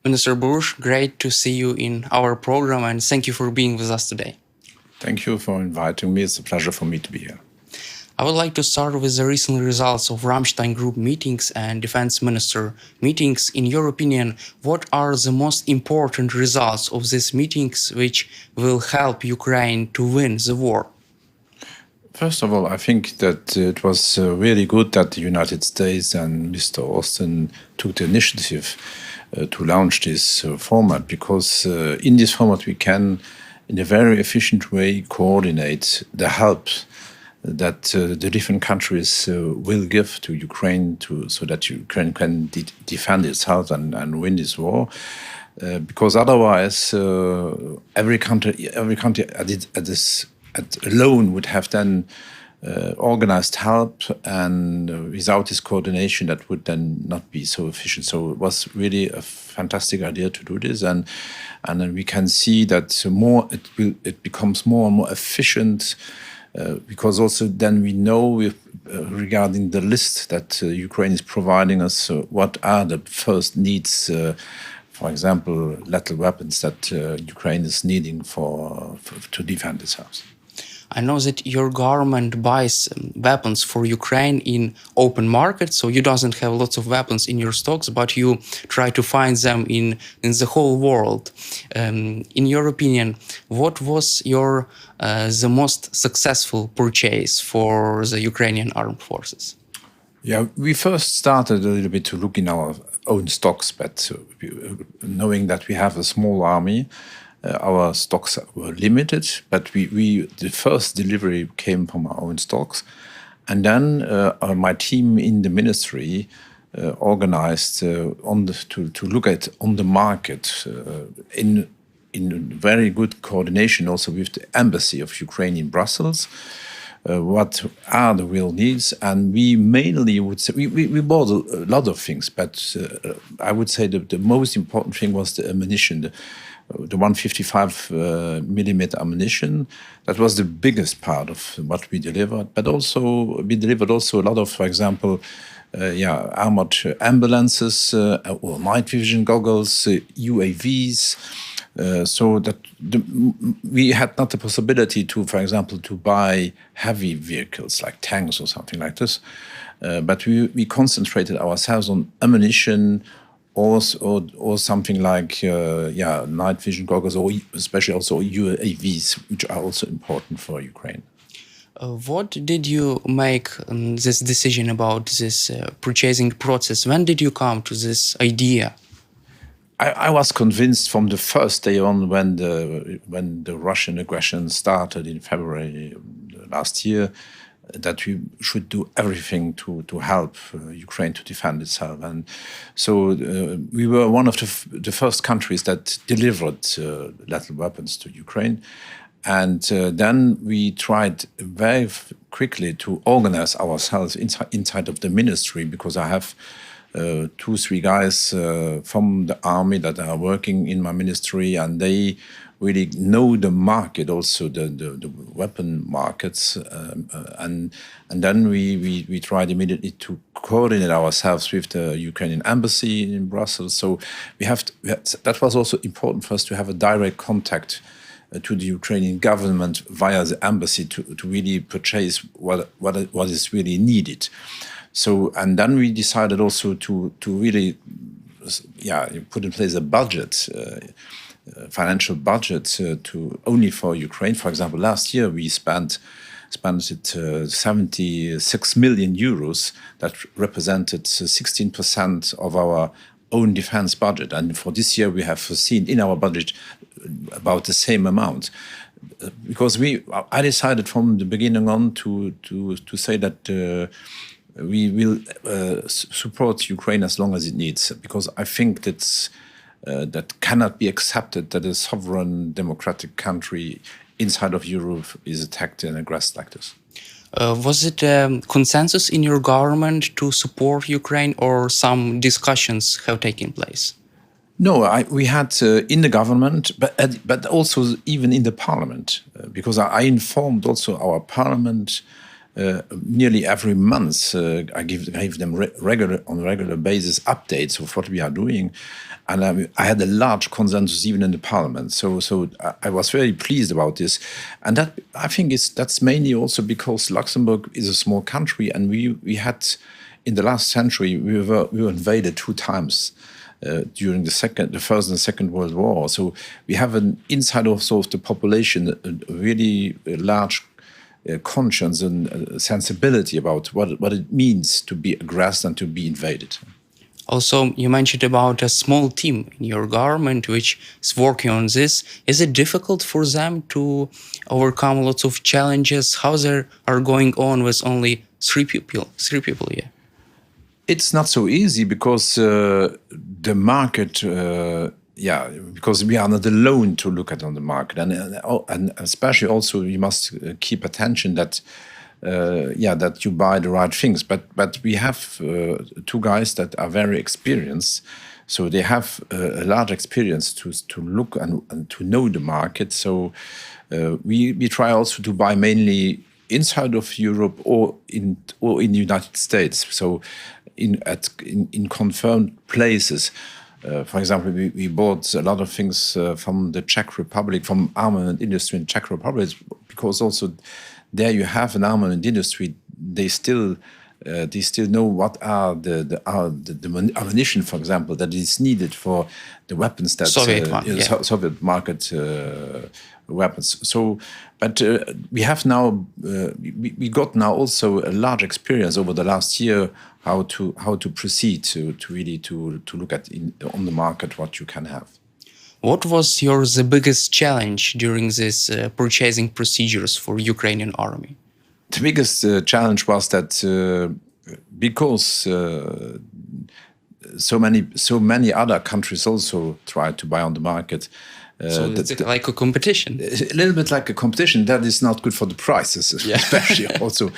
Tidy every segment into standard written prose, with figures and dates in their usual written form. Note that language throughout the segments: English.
Minister Bausch, great to see you in our program and thank you for being with us today. Thank you for inviting me. It's a pleasure for me to be here. I would like to start with the recent results of Ramstein Group meetings and defense minister meetings. In your opinion, what are the most important results of these meetings which will help Ukraine to win the war? First of all, I think that it was really good that the United States and Mr. Austin took the initiative to launch this format, because in this format we can, in a very efficient way, coordinate the help that the different countries will give to Ukraine so that Ukraine can defend itself and win this war. Because otherwise, every country alone would have then organized help, and without this coordination, that would then not be so efficient. So it was really a fantastic idea to do this, and then we can see that it becomes more and more efficient. Because also then we know regarding the list that Ukraine is providing us, what are the first needs, for example, lethal weapons that Ukraine is needing to defend itself. I know that your government buys weapons for Ukraine in open market, so you doesn't have lots of weapons in your stocks, but you try to find them in the whole world. In your opinion, what was the most successful purchase for the Ukrainian armed forces? Yeah, we first started a little bit to look in our own stocks, but knowing that we have a small army, our stocks were limited, but the first delivery came from our own stocks. And then my team in the ministry organized to look at on the market in very good coordination also with the embassy of Ukraine in Brussels. What are the real needs? And we mainly would say, we bought a lot of things, but I would say the most important thing was the ammunition, the 155 millimeter ammunition. That was the biggest part of what we delivered, but also we delivered also a lot of, for example, armored ambulances or night vision goggles, UAVs. So that we had not the possibility to, for example, to buy heavy vehicles like tanks or something like this, but we concentrated ourselves on ammunition or something like night vision goggles, or especially also UAVs, which are also important for Ukraine. What did you make this decision about this purchasing process? When did you come to this idea? I was convinced from the first day on when the Russian aggression started in February last year that we should do everything to help Ukraine to defend itself. And so we were one of the first countries that delivered lethal weapons to Ukraine. And then we tried very quickly to organize ourselves inside of the ministry, because I have 2-3 guys from the army that are working in my ministry, and they really know the market, also the weapon markets, and then we tried immediately to coordinate ourselves with the Ukrainian embassy in Brussels. So that was also important for us to have a direct contact to the Ukrainian government via the embassy to really purchase what is really needed. So, and then we decided also to really, put in place a budget, financial budget to only for Ukraine. For example, last year we spent 76 million euros. That represented 16% of our own defense budget. And for this year, we have foreseen in our budget about the same amount. Because I decided from the beginning on to say that we will support Ukraine as long as it needs, because I think that cannot be accepted that a sovereign democratic country inside of Europe is attacked and aggressed like this. Was it a consensus in your government to support Ukraine, or some discussions have taken place? No, we had in the government, but also even in the parliament, because I informed also our parliament nearly every month, I gave them on a regular basis updates of what we are doing. And I had a large consensus even in the parliament. So I was very pleased about this. And that, I think, that's mainly also because Luxembourg is a small country, and we had, in the last century, we were invaded 2 times during the First and Second World War. So we have an inside also of the population, a really large conscience and sensibility about what it means to be aggressed and to be invaded. Also, you mentioned about a small team in your government which is working on this. Is it difficult for them to overcome lots of challenges? How they are going on with only 3 people? 3 people, yeah. It's not so easy because the market, because we are not alone to look at on the market, and especially also you must keep attention that that you buy the right things. But we have 2 guys that are very experienced, so they have a large experience to look and to know the market. So we try also to buy mainly inside of Europe or in the United States. So in confirmed places. For example, we bought a lot of things from the Czech Republic, from armament industry in Czech Republic, because also there you have an armament industry. They still know what are the ammunition, for example, that is needed for the weapons that Soviet market weapons. So, but we have now we got now also a large experience over the last year how to proceed to really look at on the market what you can have. What was the biggest challenge during this purchasing procedures for Ukrainian army? The biggest challenge was that because so many other countries also tried to buy on the market. So it's like a competition. A little bit like a competition. That is not good for the prices, especially also.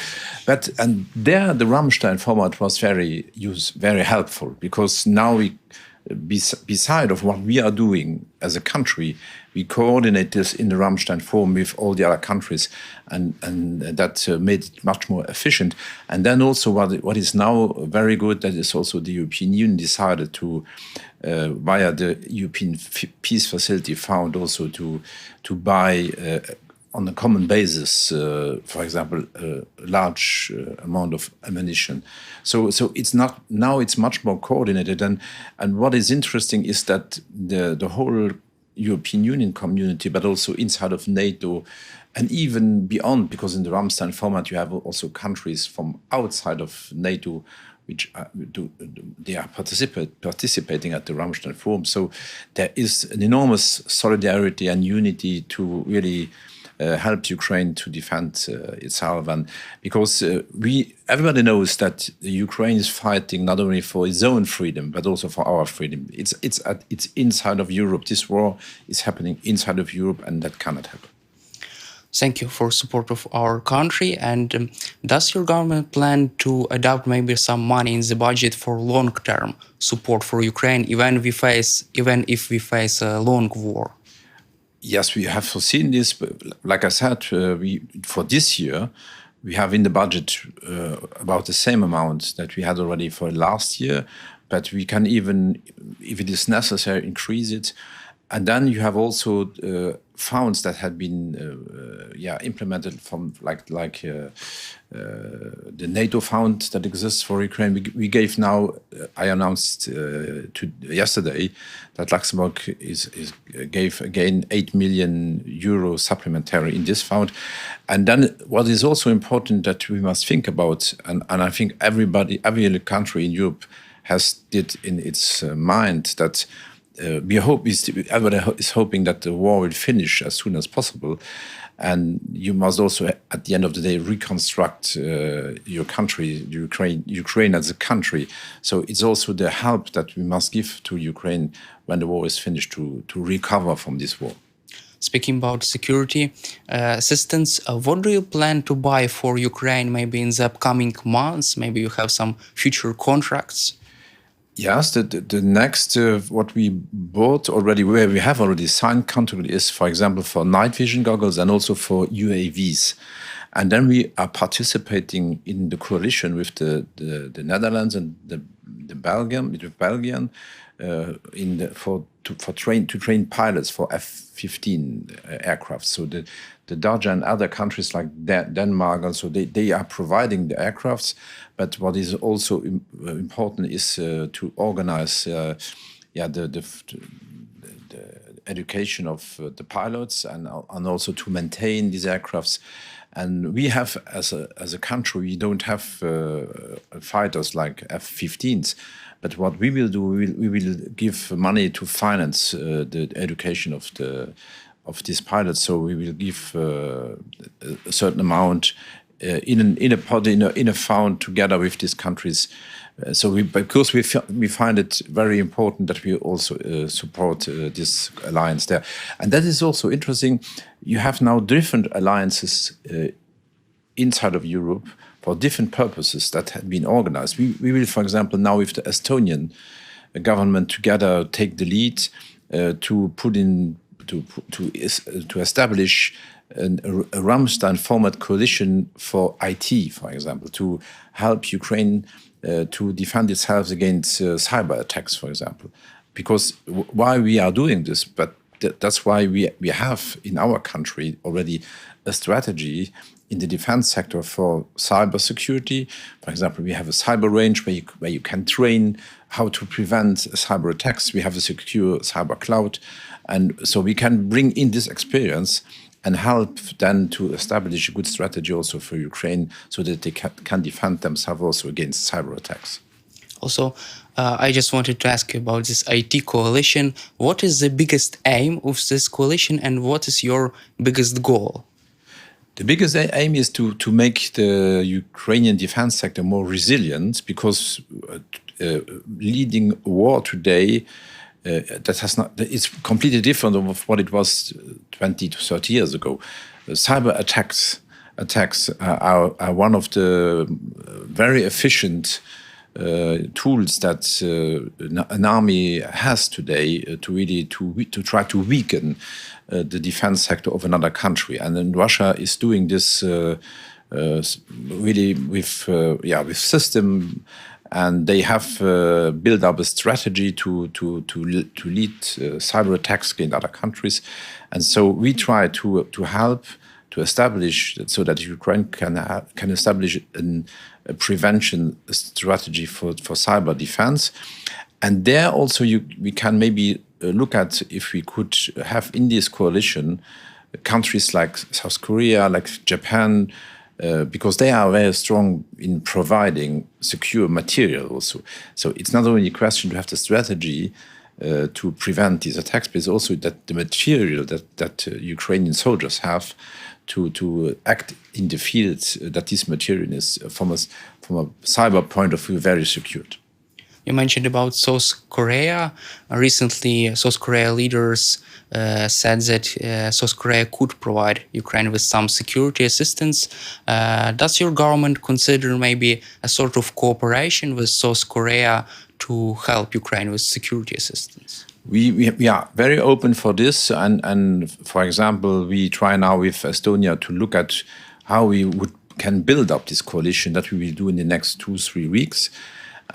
And there the Ramstein format was very helpful, because now we, beside of what we are doing as a country, we coordinate this in the Ramstein Forum with all the other countries, and that made it much more efficient. And then also what is now very good, that is also the European Union decided to, via the European Peace Facility Fund, also to buy on a common basis, for example, a large amount of ammunition. So it's not now; it's much more coordinated. And what is interesting is that the whole European Union community, but also inside of NATO, and even beyond, because in the Ramstein format you have also countries from outside of NATO, which they are participating at the Ramstein Forum. So there is an enormous solidarity and unity to really help Ukraine to defend itself, and because everybody knows that Ukraine is fighting not only for its own freedom but also for our freedom. It's inside of Europe. This war is happening inside of Europe, and that cannot happen. Thank you for support of our country. And does your government plan to adopt maybe some money in the budget for long-term support for Ukraine, even if we face a long war? Yes, we have foreseen this. But like I said, for this year, we have in the budget about the same amount that we had already for last year. But we can even, if it is necessary, increase it. And then you have also funds that had been implemented from the NATO fund that exists for Ukraine. We gave now. I announced yesterday that Luxembourg gave again €8 million supplementary in this fund. And then what is also important that we must think about, and I think every country in Europe has it in its mind that. Everybody is hoping that the war will finish as soon as possible, and you must also, at the end of the day, reconstruct your country, Ukraine as a country. So it's also the help that we must give to Ukraine when the war is finished to recover from this war. Speaking about security assistance, what do you plan to buy for Ukraine maybe in the upcoming months? Maybe you have some future contracts? Yes, the next, what we bought already, where we have already signed contract is, for example, for night vision goggles and also for UAVs. And then we are participating in the coalition with the Netherlands and the Belgium, with Belgium, to train pilots for F-15 aircraft. So the Dutch and other countries like Denmark also they are providing the aircrafts. But what is also important is to organize the education of the pilots and also to maintain these aircrafts. And we have, as a country, we don't have fighters like F-15s. But what we will do, we will give money to finance the education of these pilots. So we will give a certain amount in a fund together with these countries. Because we find it very important that we also support this alliance there. And that is also interesting. You have now different alliances inside of Europe for different purposes that have been organized. We will, for example, now with the Estonian government together take the lead to establish a Ramstein format coalition for IT, for example, to help Ukraine to defend itself against cyber attacks, for example. Because why we are doing this, but that's why we have in our country already a strategy in the defense sector for cyber security. For example, we have a cyber range where you can train how to prevent cyber attacks. We have a secure cyber cloud. And so we can bring in this experience and help then to establish a good strategy also for Ukraine so that they can defend themselves also against cyber attacks. Also, I just wanted to ask you about this IT coalition. What is the biggest aim of this coalition and what is your biggest goal? The biggest aim is to make the Ukrainian defense sector more resilient, because leading a war today it's completely different of what it was 20 to 30 years ago. Cyber attacks are one of the very efficient tools that an army has today to try to weaken the defense sector of another country. And then Russia is doing this really with system. And they have built up a strategy to lead cyber attacks against other countries, and so we try to help to establish so that Ukraine can establish a prevention strategy for cyber defense, and there also we can maybe look at if we could have in this coalition countries like South Korea, like Japan. Because they are very strong in providing secure material also. So it's not only a question to have the strategy to prevent these attacks, but it's also that the material that Ukrainian soldiers have to act in the field, that this material is from a cyber point of view very secured. You mentioned about South Korea. Recently, South Korea leaders said that South Korea could provide Ukraine with some security assistance. Does your government consider maybe a sort of cooperation with South Korea to help Ukraine with security assistance? We are very open for this. And for example, we try now with Estonia to look at how we can build up this coalition that we will do in the next 2-3 weeks.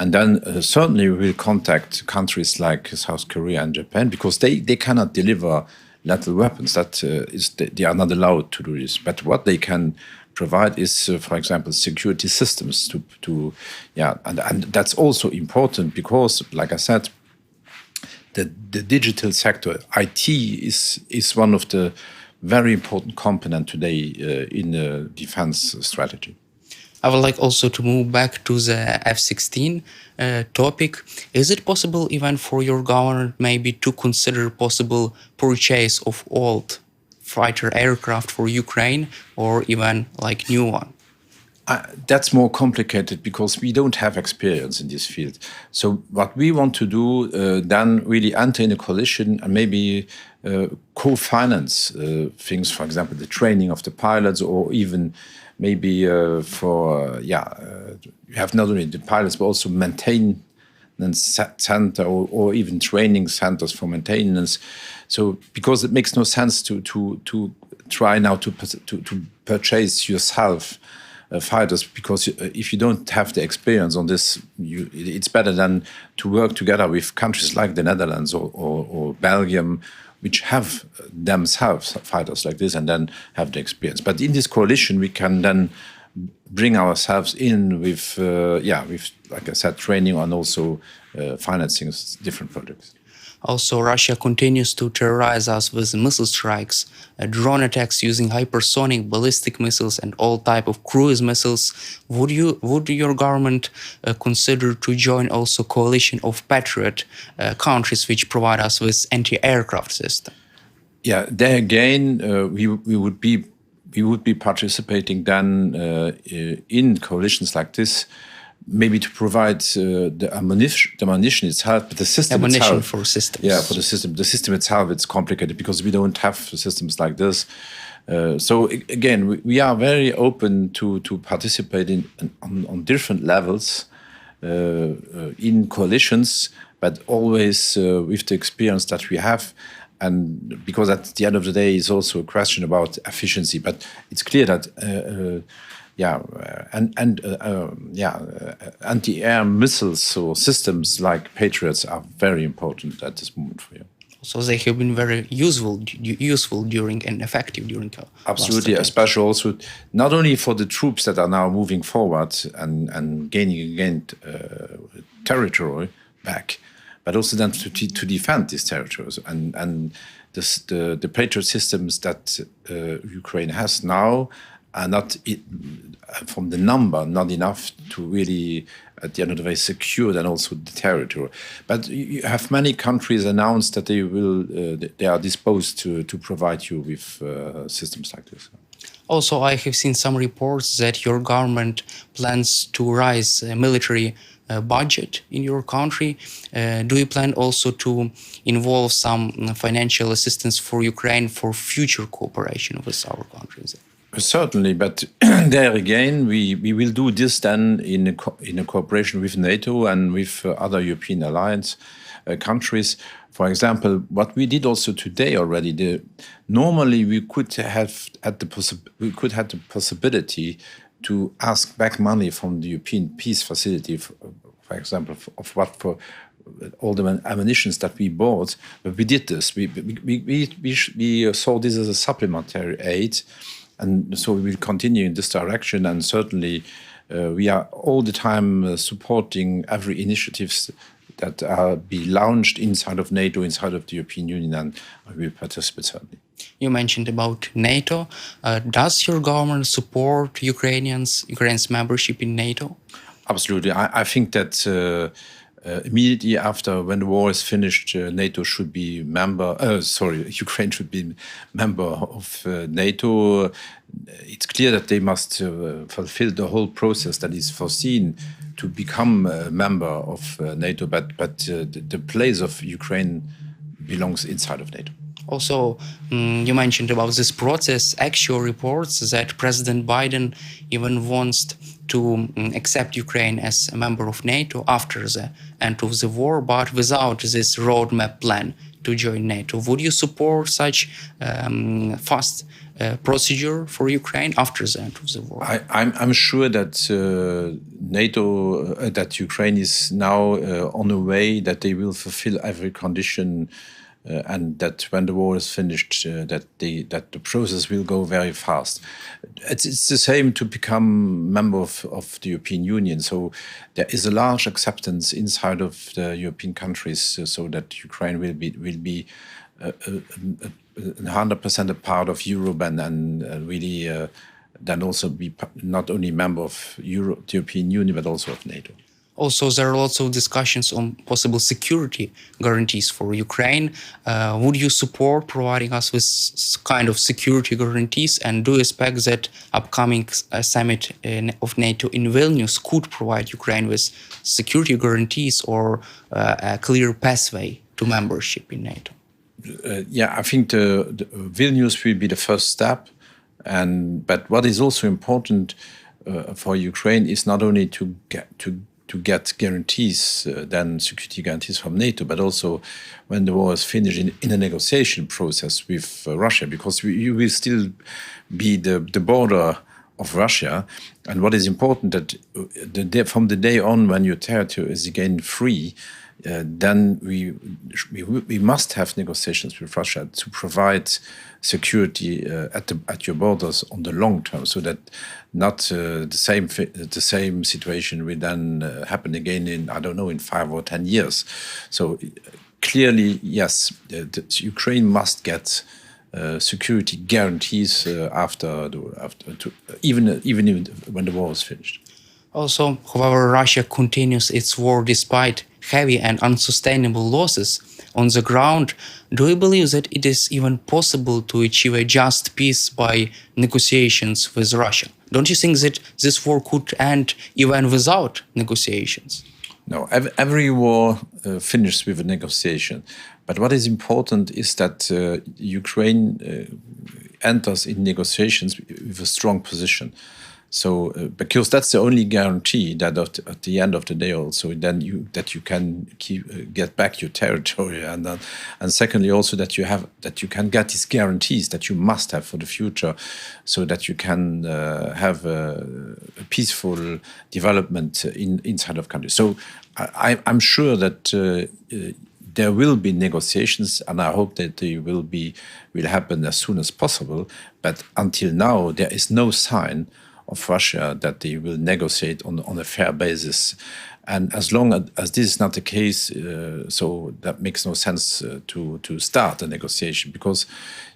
And then certainly we will contact countries like South Korea and Japan, because they cannot deliver lethal weapons. They are not allowed to do this. But what they can provide is, for example, security systems and that's also important because, like I said, the digital sector, IT, is one of the very important component today in the defense strategy. I would like also to move back to the F-16 topic. Is it possible even for your government maybe to consider possible purchase of old fighter aircraft for Ukraine or even like new one? That's more complicated because we don't have experience in this field. So what we want to do then really enter in a coalition and maybe co-finance things, for example, the training of the pilots, or even maybe you have not only the pilots but also maintenance center or even training centers for maintenance. So because it makes no sense to try now to purchase yourself fighters, because if you don't have the experience on this, it's better than to work together with countries like the Netherlands or Belgium, which have themselves fighters like this and then have the experience. But in this coalition, we can then bring ourselves in with, like I said, training and also financing different projects. Also, Russia continues to terrorize us with missile strikes, drone attacks using hypersonic ballistic missiles and all type of cruise missiles. Would your government consider to join also Coalition of Patriot countries which provide us with anti-aircraft system? Yeah, there again, we would be participating then in coalitions like this, maybe to provide the ammunition itself, but the system itself. For systems. Yeah, for the system. The system itself, it's complicated because we don't have systems like this. So again, we are very open to participate on different levels in coalitions, but always with the experience that we have. And because at the end of the day, it's also a question about efficiency. But it's clear that anti-air missiles or systems like Patriots are very important at this moment for you. So they have been very useful during and effective during. Absolutely, especially also not only for the troops that are now moving forward and gaining again territory back, but also then to defend these territories and the Patriot systems that Ukraine has now are not from the number not enough to really at the end of the day secure and also the territory. But you have many countries announced that they are disposed to provide you with systems like this. Also, I have seen some reports that your government plans to raise military budget in your country. Do you plan also to involve some financial assistance for Ukraine for future cooperation with our countries? Certainly, but there again, we will do this then in a cooperation with NATO and with other European alliance countries. For example, what we did also today already, normally we could have had the possibility to ask back money from the European Peace Facility, for example, for all the ammunitions that we bought. But we did this. We saw this as a supplementary aid, and so we will continue in this direction. And certainly, we are all the time supporting every initiatives that be launched inside of NATO, inside of the European Union, and we will participate certainly. You mentioned about NATO. Does your government support Ukraine's membership in NATO? Absolutely. I think that immediately after, when the war is finished, NATO should be Ukraine should be member of NATO. It's clear that they must fulfill the whole process that is foreseen to become a member of NATO, but the place of Ukraine belongs inside of NATO. Also, you mentioned about this process. Actual reports that President Biden even wants to accept Ukraine as a member of NATO after the end of the war, but without this roadmap plan to join NATO. Would you support such fast procedure for Ukraine after the end of the war? I'm sure that NATO, that Ukraine is now on a way that they will fulfill every condition. And that when the war is finished, that the process will go very fast. It's the same to become member of the European Union. So there is a large acceptance inside of the European countries, so that Ukraine will be 100% a part of Europe and really then also be not only member of the European Union but also of NATO. Also, there are lots of discussions on possible security guarantees for Ukraine. Would you support providing us with kind of security guarantees? And do you expect that upcoming summit of NATO in Vilnius could provide Ukraine with security guarantees or a clear pathway to membership in NATO? I think the Vilnius will be the first step. But what is also important for Ukraine is not only to get guarantees, then security guarantees from NATO, but also when the war is finished in a negotiation process with Russia, because you will still be the border of Russia. And what is important that from the day on when your territory is again free, then we must have negotiations with Russia to provide security at your borders on the long term, so that not the same situation will then happen again in, I don't know, in 5 or 10 years. So clearly, yes, Ukraine must get security guarantees even when the war is finished. Also, however, Russia continues its war despite heavy and unsustainable losses on the ground. Do you believe that it is even possible to achieve a just peace by negotiations with Russia? Don't you think that this war could end even without negotiations? No, every war finishes with a negotiation. But what is important is that Ukraine enters in negotiations with a strong position. So, because that's the only guarantee that at the end of the day, also then you can get back your territory, and secondly also that you can get these guarantees that you must have for the future, so that you can have a peaceful development inside of country. So, I'm sure that there will be negotiations, and I hope that they will happen as soon as possible. But until now, there is no sign of Russia that they will negotiate on a fair basis. And as long as this is not the case, so that makes no sense to start a negotiation, because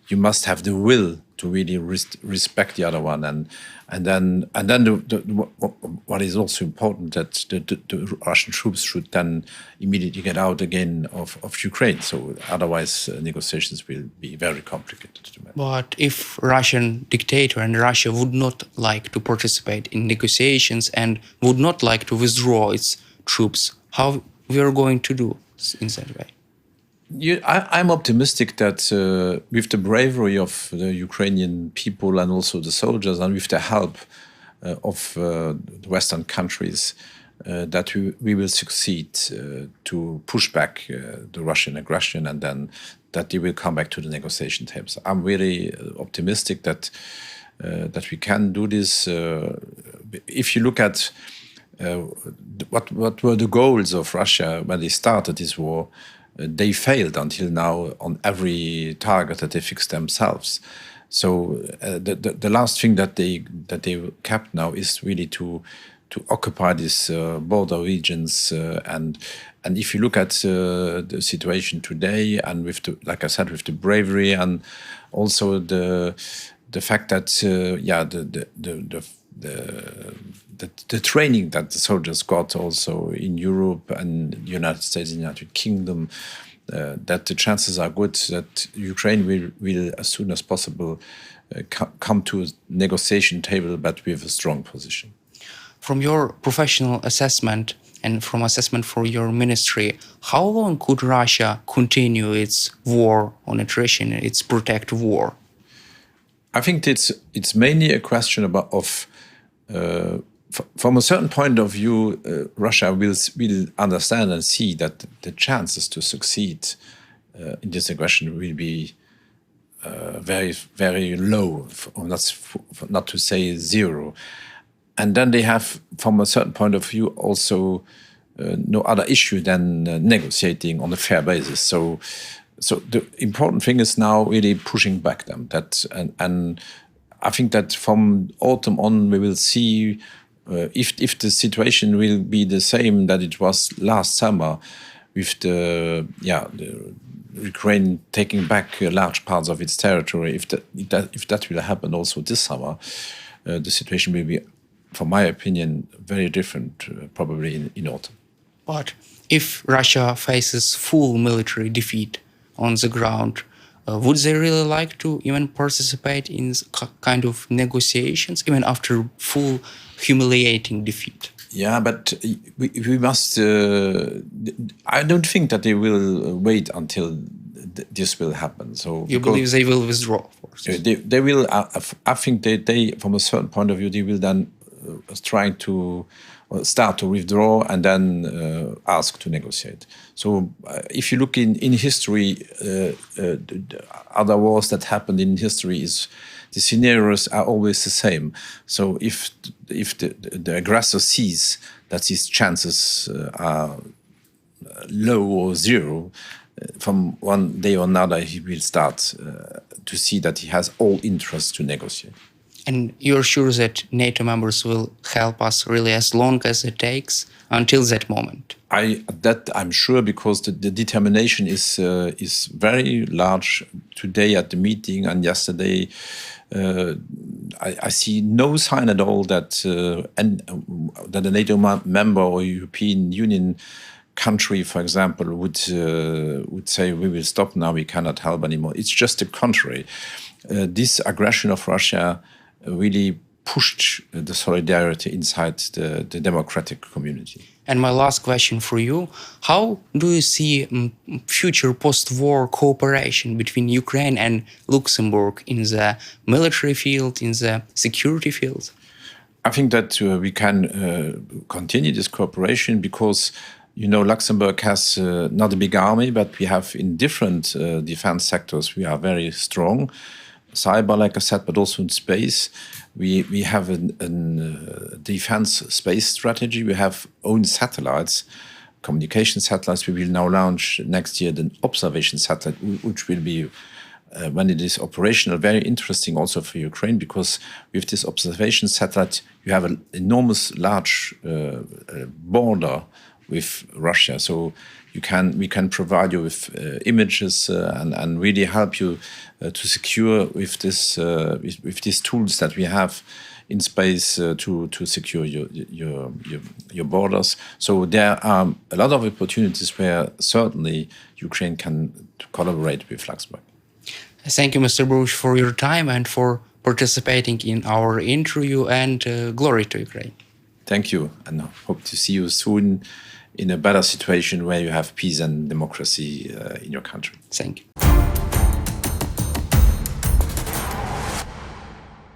you must have the will to really respect the other one, and then what is also important, that the Russian troops should then immediately get out again of Ukraine. So otherwise negotiations will be very complicated to manage. But if Russian dictator and Russia would not like to participate in negotiations and would not like to withdraw its troops, how we are going to do in that way? I'm optimistic that with the bravery of the Ukrainian people and also the soldiers, and with the help of the Western countries, that we will succeed to push back the Russian aggression, and then that they will come back to the negotiation tables. I'm really optimistic that we can do this. If you look at what were the goals of Russia when they started this war, they failed until now on every target that they fixed themselves. So the last thing that they kept now is really to occupy these border regions, and if you look at the situation today, and with like I said, with the bravery and also the fact that the training that the soldiers got also in Europe and the United States and United Kingdom, that the chances are good that Ukraine will as soon as possible come to a negotiation table, but with a strong position. From your professional assessment and from assessment for your ministry, how long could Russia continue its war on attrition, its protect war? I think it's mainly a question from a certain point of view, Russia will understand and see that the chances to succeed in this aggression will be very, very low, not to say zero. And then they have, from a certain point of view, also no other issue than negotiating on a fair basis. So the important thing is now really pushing back them. And I think that from autumn on we will see if the situation will be the same that it was last summer, with the Ukraine taking back large parts of its territory. If that will happen also this summer, the situation will be, from my opinion, very different, probably in autumn. But if Russia faces full military defeat on the ground, would they really like to even participate in kind of negotiations, even after full humiliating defeat? Yeah, but we must. I don't think that they will wait until this will happen. So you believe they will withdraw forces? They will. I think they, from a certain point of view, they will then trying to start to withdraw and then ask to negotiate. So if you look in history, other wars that happened in history, the scenarios are always the same. So if the aggressor sees that his chances are low or zero, from one day or another he will start to see that he has all interest to negotiate. And you're sure that NATO members will help us really as long as it takes until that moment? I'm sure, because the determination is very large. Today at the meeting and yesterday, I see no sign at all that that a NATO member or European Union country, for example, would say we will stop now, we cannot help anymore. It's just the contrary. This aggression of Russia really pushed the solidarity inside the democratic community. And my last question for you, how do you see future post-war cooperation between Ukraine and Luxembourg in the military field, in the security field? I think that we can continue this cooperation because, you know, Luxembourg has not a big army, but we have in different defense sectors, we are very strong. Cyber, like I said, but also in space. We have a defense space strategy. We have own satellites, communication satellites. We will now launch next year the observation satellite, which will be, when it is operational, very interesting also for Ukraine, because with this observation satellite, you have an enormous, large border with Russia. So we can provide you with images and really help you to secure with these tools that we have in space to secure your borders. So there are a lot of opportunities where certainly Ukraine can collaborate with Luxembourg. Thank you, Mr. Bausch, for your time and for participating in our interview, and glory to Ukraine. Thank you, and hope to see you soon in a better situation where you have peace and democracy in your country. Thank you.